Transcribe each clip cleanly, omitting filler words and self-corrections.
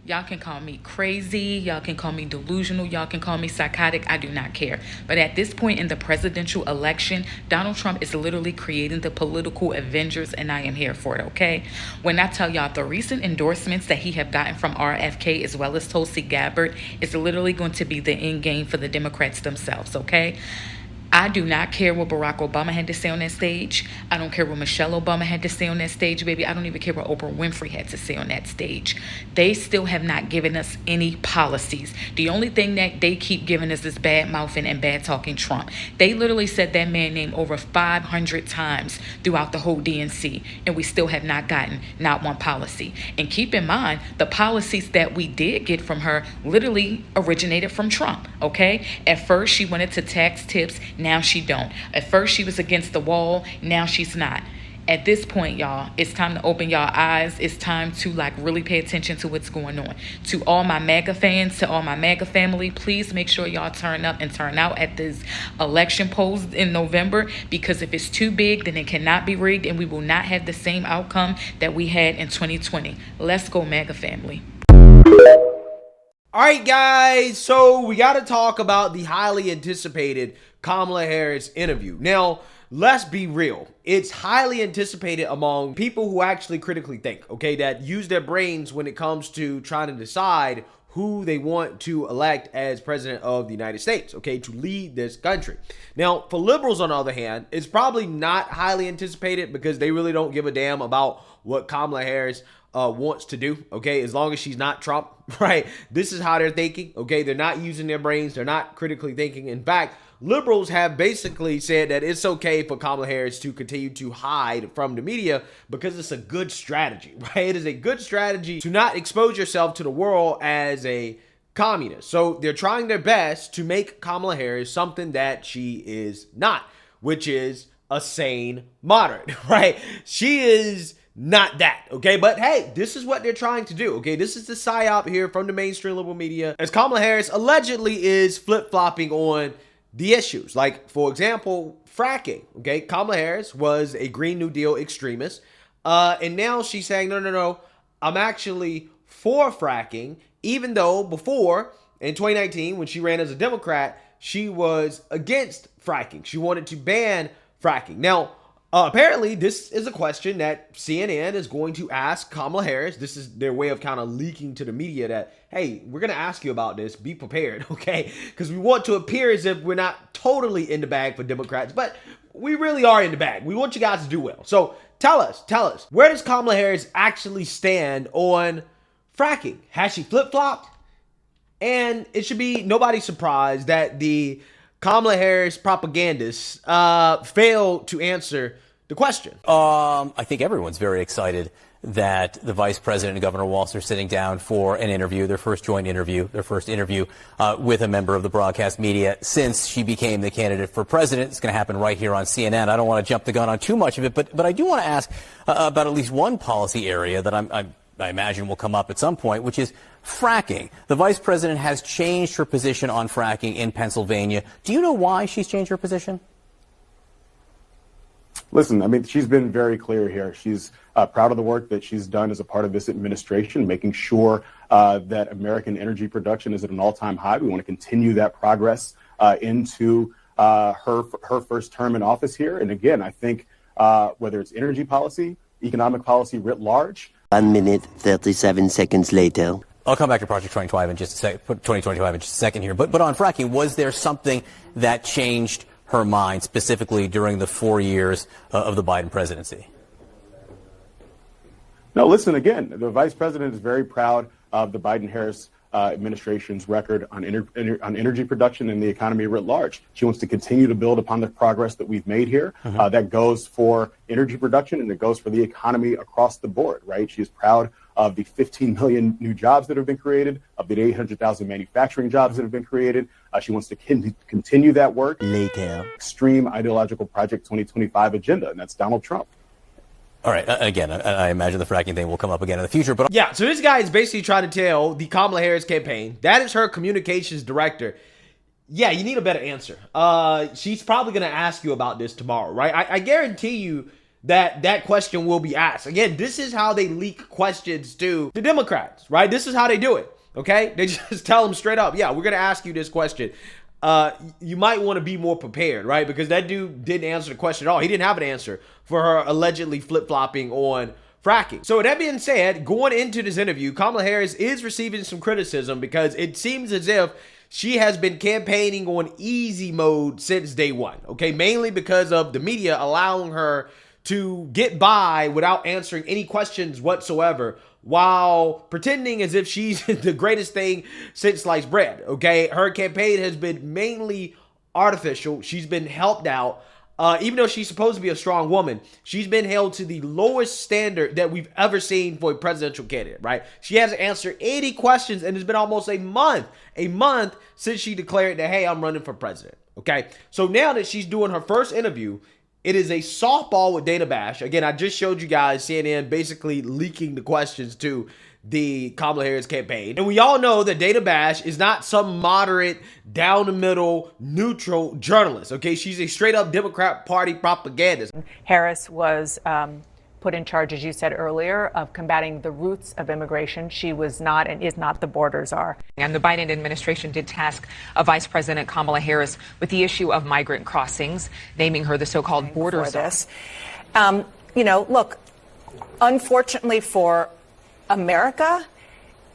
Y'all can call me crazy, y'all can call me delusional, y'all can call me psychotic, I do not care. But at this point in the presidential election, Donald Trump is literally creating the political Avengers, and I am here for it, okay? When I tell y'all the recent endorsements that he have gotten from RFK as well as Tulsi Gabbard is literally going to be the end game for the Democrats themselves, okay? I do not care what Barack Obama had to say on that stage. I don't care what Michelle Obama had to say on that stage, baby. I don't even care what Oprah Winfrey had to say on that stage. They still have not given us any policies. The only thing that they keep giving us is bad mouthing and bad talking Trump. They literally said that man name over 500 times throughout the whole DNC, and we still have not gotten not one policy. And keep in mind, the policies that we did get from her literally originated from Trump, okay? At first, she wanted to tax tips. Now she don't. At first she was against the wall. Now she's not. At this point, y'all, it's time to open y'all eyes. It's time to really pay attention to what's going on. To all my MAGA fans, to all my MAGA family, please make sure y'all turn up and turn out at this election polls in November, because if it's too big, then it cannot be rigged and we will not have the same outcome that we had in 2020. Let's go, MAGA family. All right, guys, so we got to talk about the highly anticipated Kamala Harris interview. Now, let's be real. It's highly anticipated among people who actually critically think, okay, that use their brains when it comes to trying to decide who they want to elect as president of the United States, okay, to lead this country. Now, for liberals, on the other hand, it's probably not highly anticipated because they really don't give a damn about what Kamala Harris wants to do, okay, as long as she's not Trump, right? This is how they're thinking, okay? They're not using their brains. They're not critically thinking. In fact, liberals have basically said that it's okay for Kamala Harris to continue to hide from the media because it's a good strategy, right? It is a good strategy to not expose yourself to the world as a communist. So they're trying their best to make Kamala Harris something that she is not, which is a sane moderate, right? She is not that, okay? But hey, this is what they're trying to do, okay? This is the psyop here from the mainstream liberal media, as Kamala Harris allegedly is flip-flopping on the issues. Like, for example, fracking, okay? Kamala Harris was a Green New Deal extremist, and now she's saying, no, I'm actually for fracking, even though before, in 2019, when she ran as a Democrat, she was against fracking. She wanted to ban fracking. Now, apparently, this is a question that CNN is going to ask Kamala Harris. This is their way of kind of leaking to the media that, hey, we're going to ask you about this. Be prepared, okay? Because we want to appear as if we're not totally in the bag for Democrats, but we really are in the bag. We want you guys to do well. So tell us, where does Kamala Harris actually stand on fracking? Has she flip-flopped? And it should be nobody's surprise that the Kamala Harris propagandists failed to answer the question. I think everyone's very excited that the Vice President and Governor Walz are sitting down for an interview, their first joint interview, their first interview with a member of the broadcast media since she became the candidate for president. It's going to happen right here on CNN. I don't want to jump the gun on too much of it, but I do want to ask about at least one policy area that I imagine will come up at some point, which is fracking. The vice president has changed her position on fracking in Pennsylvania. Do you know why she's changed her position? Listen, I mean, she's been very clear here. She's proud of the work that she's done as a part of this administration, making sure that American energy production is at an all-time high. We want to continue that progress into her first term in office here. And again, I think whether it's energy policy, economic policy writ large. 1 minute, 37 seconds later. I'll come back to Project 2025 in just a second, 2025 in just a second here. But on fracking, was there something that changed her mind specifically during the 4 years of the Biden presidency? No, listen, again, the vice president is very proud of the Biden-Harris administration's record on energy production and the economy writ large. She wants to continue to build upon the progress that we've made here. That goes for energy production and it goes for the economy across the board, right? She is proud of the 15 million new jobs that have been created, of the 800,000 manufacturing jobs that have been created. She wants to continue that work. Later. Extreme ideological Project 2025 agenda, and that's Donald Trump. All right. Again, I imagine the fracking thing will come up again in the future. But yeah, so this guy is basically trying to tell the Kamala Harris campaign, that is her communications director, yeah, you need a better answer. She's probably going to ask you about this tomorrow, right? I guarantee you that question will be asked. Again, this is how they leak questions to the Democrats, right? This is how they do it, okay? They just tell them straight up, yeah, we're going to ask you this question. You might want to be more prepared, right? Because that dude didn't answer the question at all. He didn't have an answer for her allegedly flip-flopping on fracking. So with that being said, going into this interview, Kamala Harris is receiving some criticism because it seems as if she has been campaigning on easy mode since day one, okay? Mainly because of the media allowing her to get by without answering any questions whatsoever while pretending as if she's the greatest thing since sliced bread, okay? Her campaign has been mainly artificial. She's been helped out. Even though she's supposed to be a strong woman, she's been held to the lowest standard that we've ever seen for a presidential candidate, right? She hasn't answered any questions, and it's been almost a month since she declared that, hey, I'm running for president, okay? So now that she's doing her first interview, it is a softball with Dana Bash. Again, I just showed you guys CNN basically leaking the questions to the Kamala Harris campaign. And we all know that Dana Bash is not some moderate, down-the-middle, neutral journalist, okay? She's a straight-up Democrat Party propagandist. Harris was put in charge, as you said earlier, of combating the roots of immigration. She was not and is not the borders are. And the Biden administration did task Vice President Kamala Harris with the issue of migrant crossings, naming her the so-called border zone. Look, unfortunately for America,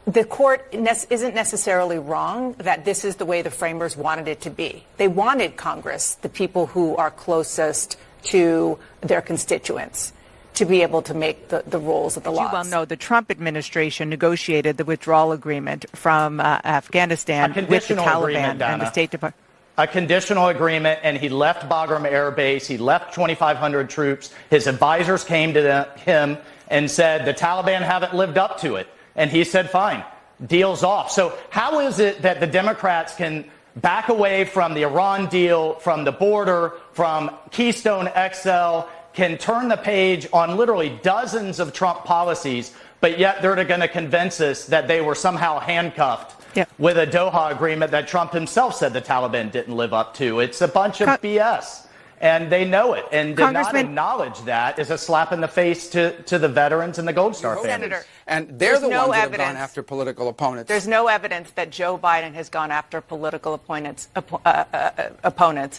the court isn't necessarily wrong that this is the way the framers wanted it to be. They wanted Congress, the people who are closest to their constituents, to be able to make the rules of the laws. You well know the Trump administration negotiated the withdrawal agreement from Afghanistan with the Taliban and the State Department. A conditional agreement, and he left Bagram Air Base. He left 2,500 troops. His advisors came to him and said, the Taliban haven't lived up to it. And he said, fine, deal's off. So how is it that the Democrats can back away from the Iran deal, from the border, from Keystone XL, can turn the page on literally dozens of Trump policies, but yet they're going to convince us that they were somehow handcuffed with a Doha agreement that Trump himself said the Taliban didn't live up to? It's a bunch of BS. And they know it, and to not acknowledge that is a slap in the face to the veterans and the Gold Star families. Senator, and they're the ones that have gone after political opponents. There's no evidence that Joe Biden has gone after political opponents.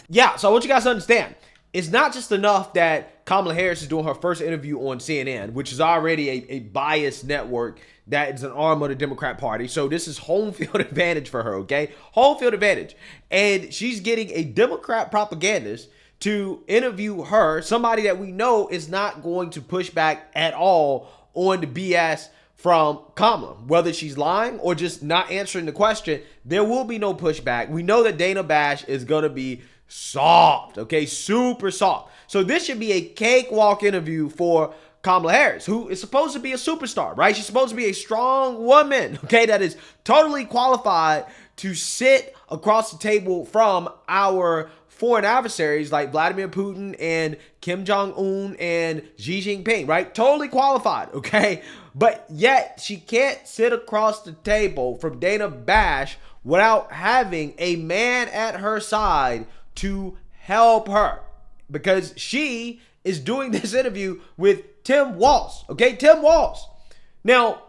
Yeah, so I want you guys to understand, it's not just enough that Kamala Harris is doing her first interview on CNN, which is already a biased network that is an arm of the Democrat Party. So this is home field advantage for her, okay? Home field advantage. And she's getting a Democrat propagandist to interview her, somebody that we know is not going to push back at all on the BS from Kamala. Whether she's lying or just not answering the question, there will be no pushback. We know that Dana Bash is going to be soft, okay? Super soft. So this should be a cakewalk interview for Kamala Harris, who is supposed to be a superstar, right? She's supposed to be a strong woman, okay, that is totally qualified to sit across the table from our foreign adversaries like Vladimir Putin and Kim Jong-un and Xi Jinping, right? Totally qualified, okay? But yet she can't sit across the table from Dana Bash without having a man at her side to help her, because she is doing this interview with Tim Walz, okay? Tim Walz. Now,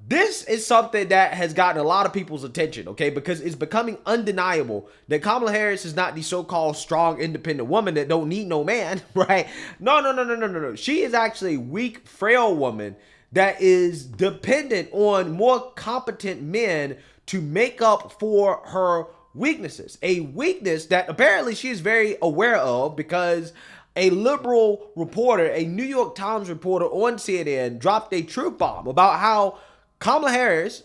this is something that has gotten a lot of people's attention, okay? Because it's becoming undeniable that Kamala Harris is not the so-called strong, independent woman that don't need no man, right? No. She is actually a weak, frail woman that is dependent on more competent men to make up for her weaknesses. A weakness that apparently she is very aware of, because a liberal reporter, a New York Times reporter on CNN, dropped a truth bomb about how Kamala Harris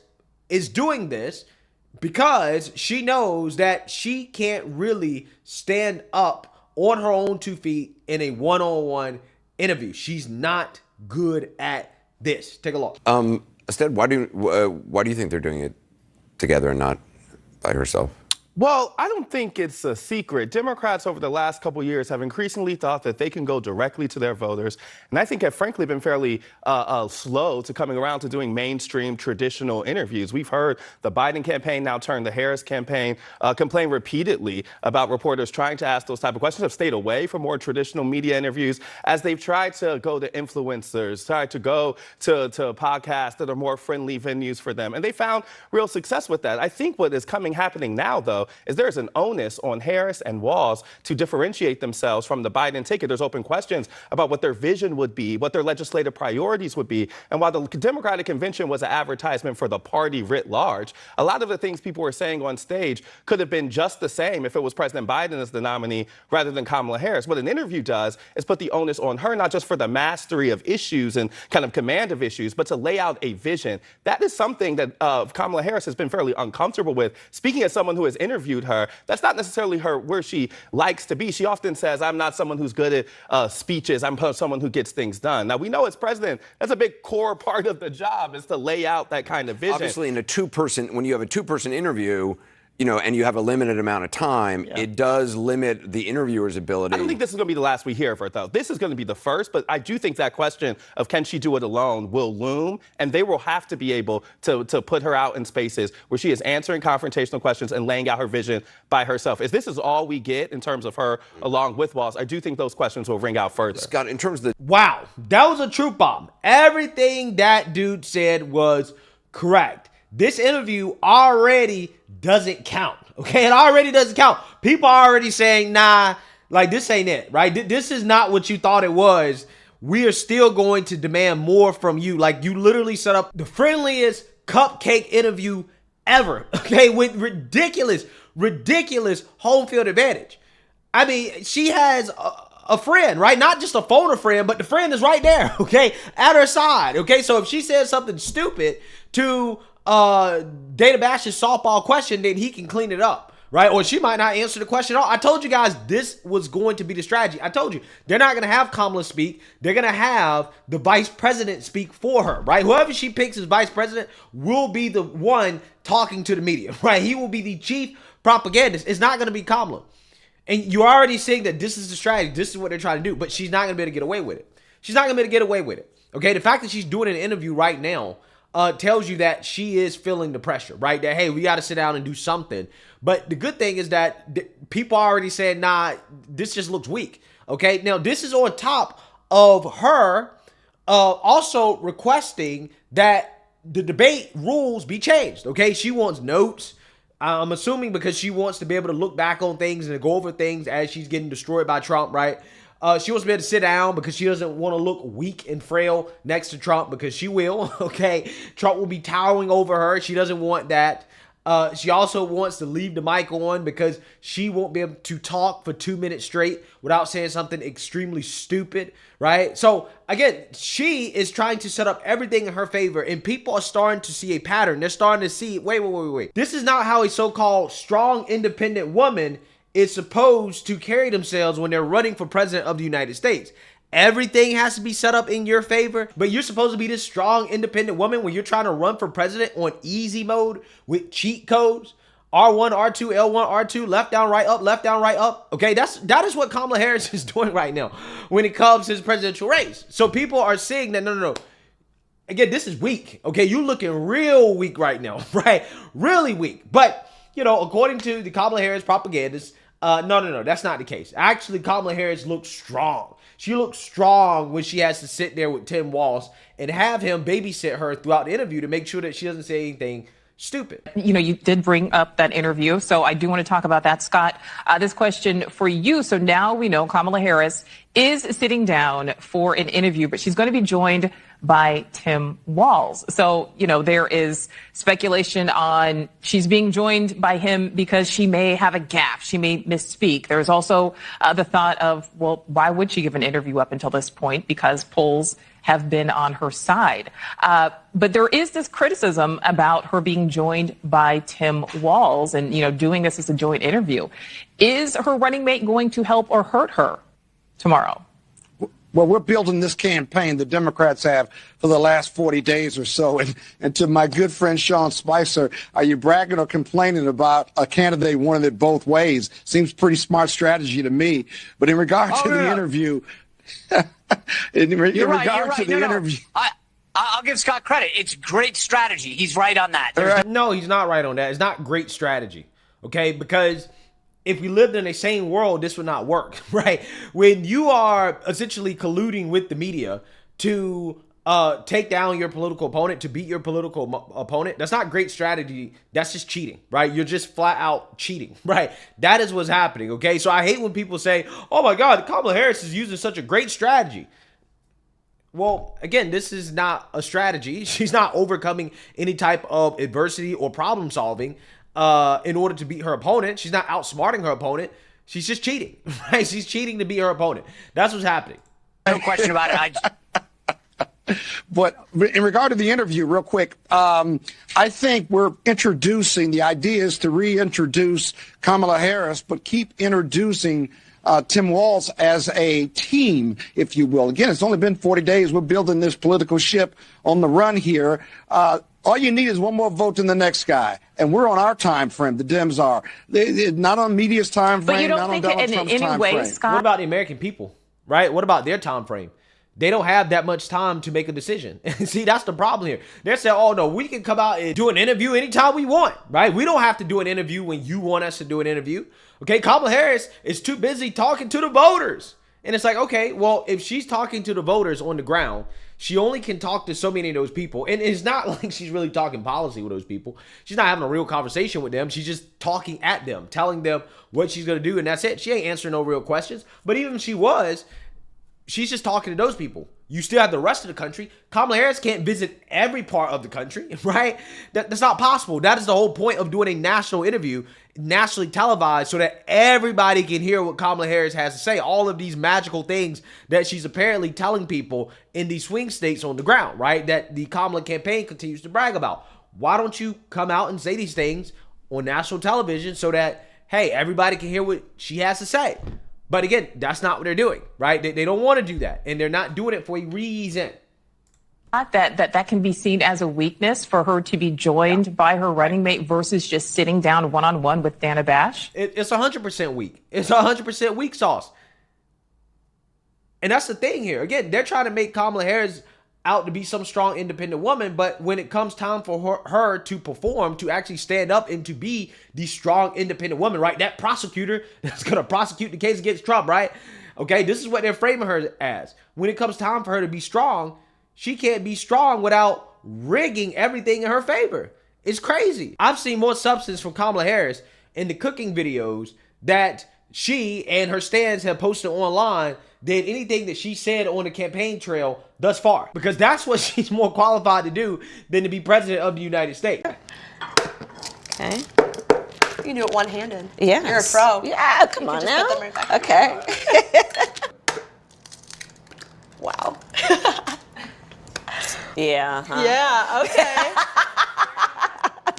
is doing this because she knows that she can't really stand up on her own 2 feet in a one-on-one interview. She's not good at this. Take a look. Instead, why do you think they're doing it together and not by herself? Well, I don't think it's a secret. Democrats over the last couple of years have increasingly thought that they can go directly to their voters, and I think have frankly been fairly slow to coming around to doing mainstream traditional interviews. We've heard the Biden campaign now turn the Harris campaign complain repeatedly about reporters trying to ask those type of questions, have stayed away from more traditional media interviews as they've tried to go to influencers, tried to go to podcasts that are more friendly venues for them, and they found real success with that. I think what is happening now, though, is there's an onus on Harris and Walz to differentiate themselves from the Biden ticket. There's open questions about what their vision would be, what their legislative priorities would be. And while the Democratic convention was an advertisement for the party writ large, a lot of the things people were saying on stage could have been just the same if it was President Biden as the nominee rather than Kamala Harris. What an interview does is put the onus on her, not just for the mastery of issues and kind of command of issues, but to lay out a vision. That is something that Kamala Harris has been fairly uncomfortable with. Speaking as someone who has interviewed her, that's not necessarily where she likes to be. She often says, I'm not someone who's good at speeches. I'm someone who gets things done. Now, we know as president, that's a big core part of the job is to lay out that kind of vision. Obviously, when you have a two-person interview, and you have a limited amount of time, it does limit the interviewer's ability. I don't think this is going to be the last we hear of her, though. This is going to be the first, but I do think that question of can she do it alone will loom, and they will have to be able to put her out in spaces where she is answering confrontational questions and laying out her vision by herself. If this is all we get in terms of her along with Walz, I do think those questions will ring out further. Scott, in terms of the... Wow, that was a truth bomb. Everything that dude said was correct. This interview already doesn't count, okay? It already doesn't count. People are already saying, nah, like this ain't it, right? This is not what you thought it was. We are still going to demand more from you. Like you literally set up the friendliest cupcake interview ever, okay? With ridiculous home field advantage. I mean, she has a friend, right? Not just a phone friend, but the friend is right there, okay? At her side, okay? So if she says something stupid to Dana Bash's softball question, then he can clean it up, right? Or she might not answer the question at all. I told you guys this was going to be the strategy. I told you they're not going to have Kamala speak. They're going to have the vice president speak for her, right? Whoever she picks as vice president will be the one talking to the media, right? He will be the chief propagandist. It's not going to be Kamala. And you're already seeing that this is the strategy. This is what they're trying to do, but she's not going to be able to get away with it. She's not going to be able to get away with it, okay? The fact that she's doing an interview right now tells you that she is feeling the pressure, right? That, hey, we got to sit down and do something. But the good thing is that people are already saying, nah, this just looks weak, okay? Now, this is on top of her also requesting that the debate rules be changed, okay? She wants notes. I'm assuming because she wants to be able to look back on things and go over things as she's getting destroyed by Trump, right? She wants to be able to sit down because she doesn't want to look weak and frail next to Trump because she will, okay? Trump will be towering over her. She doesn't want that. She also wants to leave the mic on because she won't be able to talk for 2 minutes straight without saying something extremely stupid, right? So, again, she is trying to set up everything in her favor, and people are starting to see a pattern. They're starting to see, wait. This is not how a so-called strong, independent woman is supposed to carry themselves when they're running for president of the United States. Everything has to be set up in your favor, but you're supposed to be this strong, independent woman when you're trying to run for president on easy mode with cheat codes. R1, R2, L1, R2, left down, right up. Okay, that is what Kamala Harris is doing right now when it comes to his presidential race. So people are saying that, no. Again, this is weak. Okay, you're looking real weak right now, right? Really weak. But, according to the Kamala Harris propagandists, no, that's not the case. Actually, Kamala Harris looks strong. She looks strong when she has to sit there with Tim Walz and have him babysit her throughout the interview to make sure that she doesn't say anything stupid. You did bring up that interview, so I do want to talk about that, Scott. This question for you. So now we know Kamala Harris is sitting down for an interview, but she's going to be joined by Tim Walz. So, there is speculation on she's being joined by him because she may have a gaffe. She may misspeak. There's also the thought of, well, why would she give an interview up until this point? Because polls have been on her side. But there is this criticism about her being joined by Tim Walz and, doing this as a joint interview. Is her running mate going to help or hurt her tomorrow? Well, we're building this campaign, the Democrats have, for the last 40 days or so. And to my good friend Sean Spicer, are you bragging or complaining about a candidate wanting it both ways? Seems pretty smart strategy to me. But in regard to the interview, interview. I'll give Scott credit. It's great strategy. He's right on that. No, he's not right on that. It's not great strategy, okay? Because if we lived in a sane world, this would not work, right? When you are essentially colluding with the media to take down your political opponent, to beat your political opponent, that's not great strategy. That's just cheating, right? You're just flat out cheating, right? That is what's happening, okay? So I hate when people say, oh my God, Kamala Harris is using such a great strategy. Well, again, this is not a strategy. She's not overcoming any type of adversity or problem solving in order to beat her opponent. She's not outsmarting her opponent. She's just cheating, right? She's cheating to beat her opponent. That's what's happening. No question about it. But in regard to the interview, real quick, I think we're introducing, the idea is to reintroduce Kamala Harris, but keep introducing Tim Walz as a team, if you will. Again, it's only been 40 days. We're building this political ship on the run here. All you need is one more vote than the next guy. And we're on our time frame. The Dems are. They're not on media's time frame. But you don't not think on Donald in Trump's any time way, frame. Scott? What about the American people, right? What about their time frame? They don't have that much time to make a decision. See, that's the problem here. They're saying, oh, no, we can come out and do an interview anytime we want, right? We don't have to do an interview when you want us to do an interview. Okay, Kamala Harris is too busy talking to the voters. And it's like, okay, well, if she's talking to the voters on the ground, she only can talk to so many of those people. And it's not like she's really talking policy with those people. She's not having a real conversation with them. She's just talking at them, telling them what she's going to do. And that's it. She ain't answering no real questions. But even if she was, she's just talking to those people. You still have the rest of the country. Kamala Harris can't visit every part of the country, right? That's not possible. That is the whole point of doing a national interview, nationally televised, so that everybody can hear what Kamala Harris has to say. All of these magical things that she's apparently telling people in these swing states on the ground, right? That the Kamala campaign continues to brag about. Why don't you come out and say these things on national television so that, hey, everybody can hear what she has to say? But again, that's not what they're doing, right? They don't want to do that, and they're not doing it for a reason. That can be seen as a weakness for her to be joined by her running mate versus just sitting down one-on-one with Dana Bash? It's 100% weak. It's 100% weak sauce. And that's the thing here. Again, they're trying to make Kamala Harris out to be some strong, independent woman, but when it comes time for her to perform, to actually stand up and to be the strong, independent woman, right? That prosecutor that's going to prosecute the case against Trump, right? Okay, this is what they're framing her as. When it comes time for her to be strong, she can't be strong without rigging everything in her favor. It's crazy. I've seen more substance from Kamala Harris in the cooking videos that she and her stands have posted online than anything that she said on the campaign trail thus far. Because that's what she's more qualified to do than to be president of the United States. Okay. You can do it one-handed. Yeah. You're a pro. Yeah, come on now. Right okay. Wow. Yeah. Huh? Yeah, okay.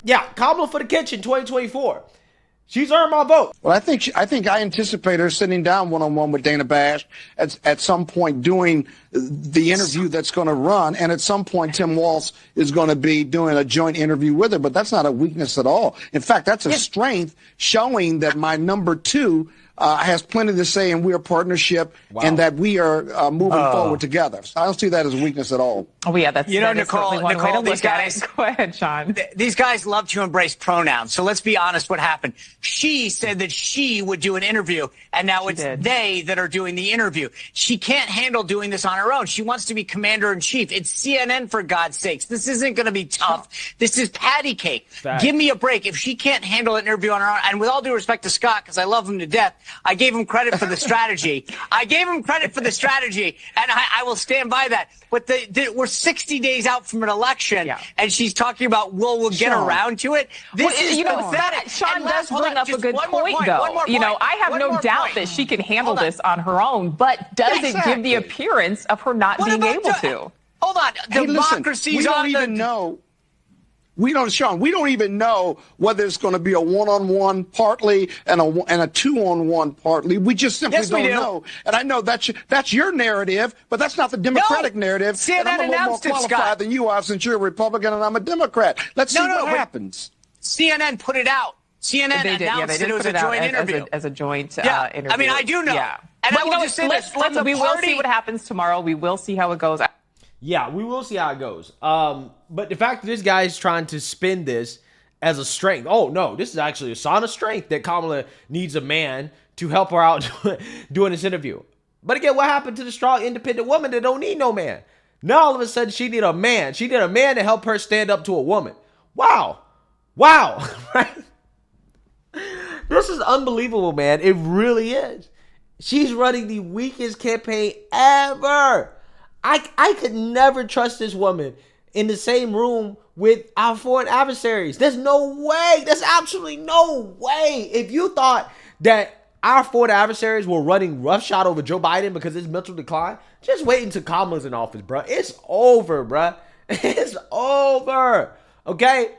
Yeah, Kamala for the kitchen 2024. She's earned my vote. Well, I think I anticipate her sitting down one-on-one with Dana Bash at some point doing the interview that's going to run, and at some point Tim Walz is going to be doing a joint interview with her. But that's not a weakness at all. In fact, that's a strength, showing that my number two has plenty to say, and we're a partnership, and that we are moving forward together. So I don't see that as a weakness at all. Oh, yeah, that's Nicole, these guys. Go ahead, Sean. These guys love to embrace pronouns. So let's be honest. What happened? She said that she would do an interview, and now it's they that are doing the interview. She can't handle doing this on her own. She wants to be commander in chief. It's CNN, for God's sakes. This isn't going to be tough. This is patty cake. Fact. Give me a break. If she can't handle an interview on her own, and with all due respect to Scott, because I love him to death, I gave him credit for the strategy. I gave him credit for the strategy, and I will stand by that. But we're 60 days out from an election, and she's talking about, we'll get around to it. This is pathetic. Sean does bring up a good point, though. I have no doubt that she can handle this on her own, but does it give the appearance of her not being able to? Hold on. Hey, listen, Democracy's we don't on even know. We don't, Sean, we don't even know whether it's going to be a one-on-one partly and a two-on-one partly. We just simply don't know. And I know that's your narrative, but that's not the Democratic narrative. CNN and I'm a little more announced it, qualified Scott. than you are, since you're a Republican and I'm a Democrat. Let's see what happens. CNN put it out. CNN They did, announced they that did it was put a it out joint interview. as a joint Yeah. interview. I mean, I do know. Yeah. And But I will just say this. we will see what happens tomorrow. We will see how it goes. Yeah, we will see how it goes. But the fact that this guy is trying to spin this as a strength. Oh, no, this is actually a sign of strength that Kamala needs a man to help her out doing this interview. But again, what happened to the strong, independent woman that don't need no man? Now, all of a sudden, she need a man. She need a man to help her stand up to a woman. Wow. Wow. Right? This is unbelievable, man. It really is. She's running the weakest campaign ever. I could never trust this woman in the same room with our foreign adversaries. There's no way. There's absolutely no way. If you thought that our foreign adversaries were running roughshod over Joe Biden because his mental decline, just wait until Kamala's in office, bro. It's over, bro. It's over. Okay?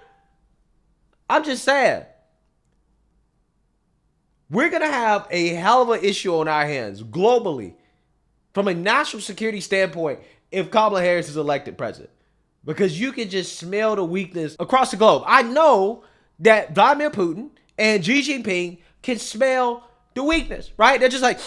I'm just saying. We're going to have a hell of an issue on our hands globally from a national security standpoint if Kamala Harris is elected president. Because you can just smell the weakness across the globe. I know that Vladimir Putin and Xi Jinping can smell the weakness, right? They're just like,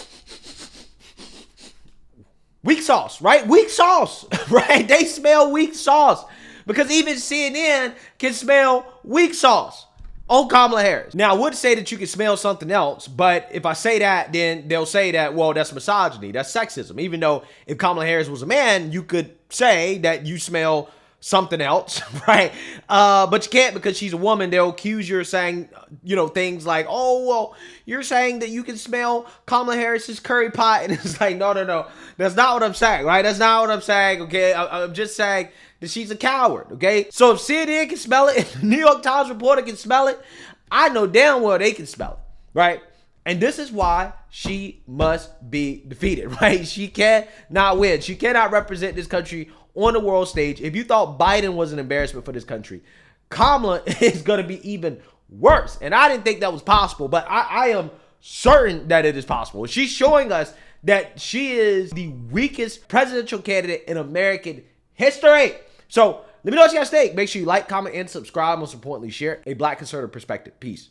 weak sauce, right? Weak sauce, right? They smell weak sauce. Because even CNN can smell weak sauce on Kamala Harris. Now, I would say that you can smell something else, but if I say that, then they'll say that, well, that's misogyny, that's sexism. Even though if Kamala Harris was a man, you could say that you smell something else, right? But you can't because she's a woman. They'll accuse you of saying, things like, oh, well, you're saying that you can smell Kamala Harris's curry pot. And it's like, no. That's not what I'm saying, right? That's not what I'm saying, okay? I'm just saying that she's a coward, okay? So if CNN can smell it, if the New York Times reporter can smell it, I know damn well they can smell it, right? And this is why she must be defeated, right? She cannot win. She cannot represent this country on the world stage. If you thought Biden was an embarrassment for this country, Kamala is going to be even worse. And I didn't think that was possible, but I am certain that it is possible. She's showing us that she is the weakest presidential candidate in American history. So let me know what you guys think. Make sure you like, comment, and subscribe. Most importantly, share a Black conservative perspective. Peace.